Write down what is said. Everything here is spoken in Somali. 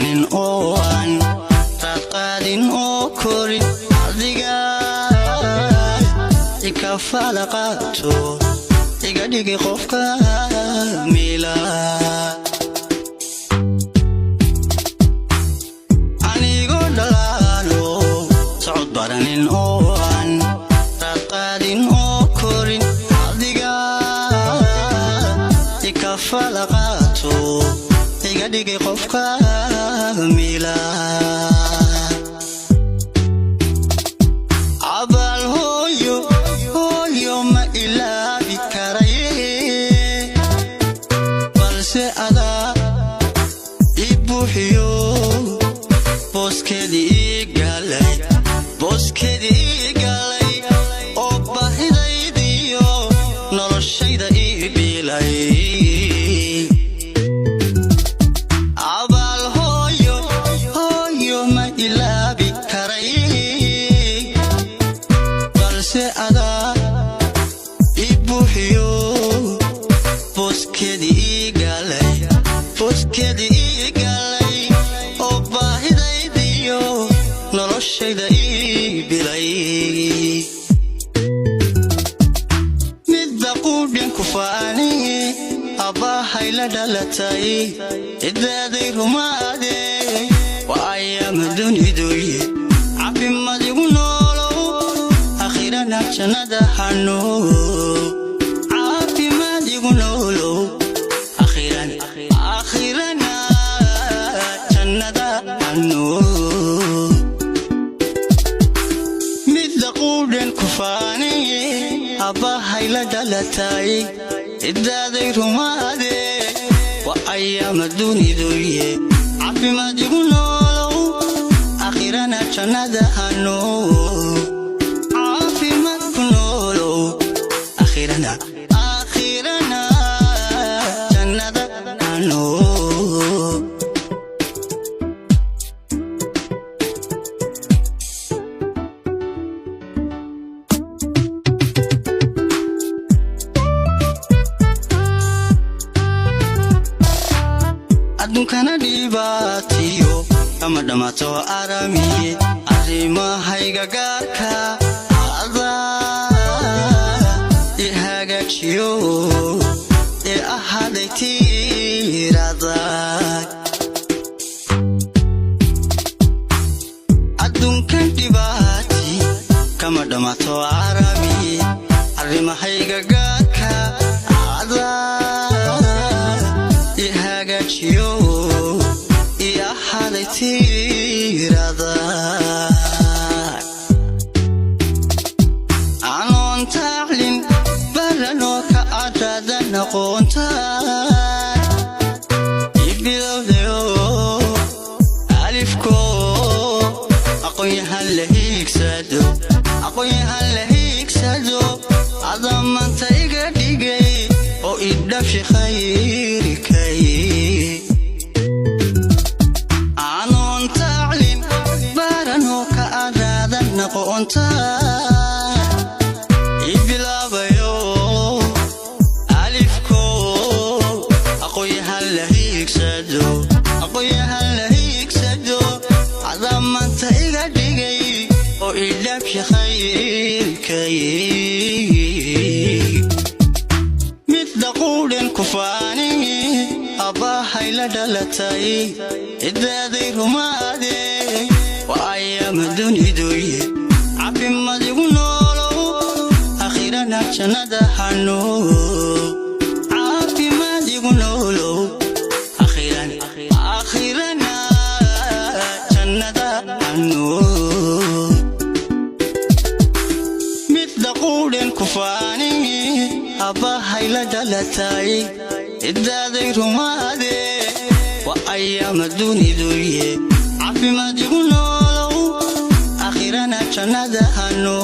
baranin oo aan qaadin oo korin adiga ikafala qaato iga dhigi qofka mila anigo dhalano socod baranin oo aan qaadin oo korin adiga ikafala qaato iga dhigi qofka mila abal hooyo ma ilaabi karaye balse adaa ibuuxiyo booskeedii galay oo baahidaydiyo noloshayda ii bilay abal hooyo ma ilaabi karaye balse adaa ibuuxiyo booskeedii galay oo baahidaydiyo noloshayda ii bilay midda quudhin ku faaniye abbahay la dhalatay idaaday rumaade waa ayaama duniduye caafimaad igu noolow akhirana jannada hano caafimaad igu noolow akhirana jannada hano midda quudhin ku faaniye abbahay la dhalatay idaaday rumaade waa ayaama duniduye caafimaad igu noolow akhirana jannada hano caafimaad ku noolow akhirana jannada hano adduunkana dhibaatiyo kama dhamaato aramiye arrimahayga gaarka adaa i hagaajiyo ee ahaaday tiiradag adduunkan dhibaati kama dhamaato aramiye arrimahayga gaarka adaa i hagaajiyo ee ahaaday tiiradag anoon taclin baranoo ka adaadan aqoontaan ibilowdayo alifko aqoonyahan la hiigsado adamanta iga dhigay oo idhabshi khayrikay anoon taclin baranoo ka adaadan aqoontaan ibilaabayo alifko aqoonyahan la hiigsado adamanta iga dhigay oo idhabshi khayrikay midda quudhin ku faaniye abbahay la dhalatay idaaday rumaade waa ayaama duniduye caafimaad igu noolow akhirana jannada hano caafimaad igu noolow akhirana jannada hano midda quudhin ku faaniye abbahay la dhalatay idaaday rumaade waa ayaama duniduye caafimaad igu noolow akhirana jannada hano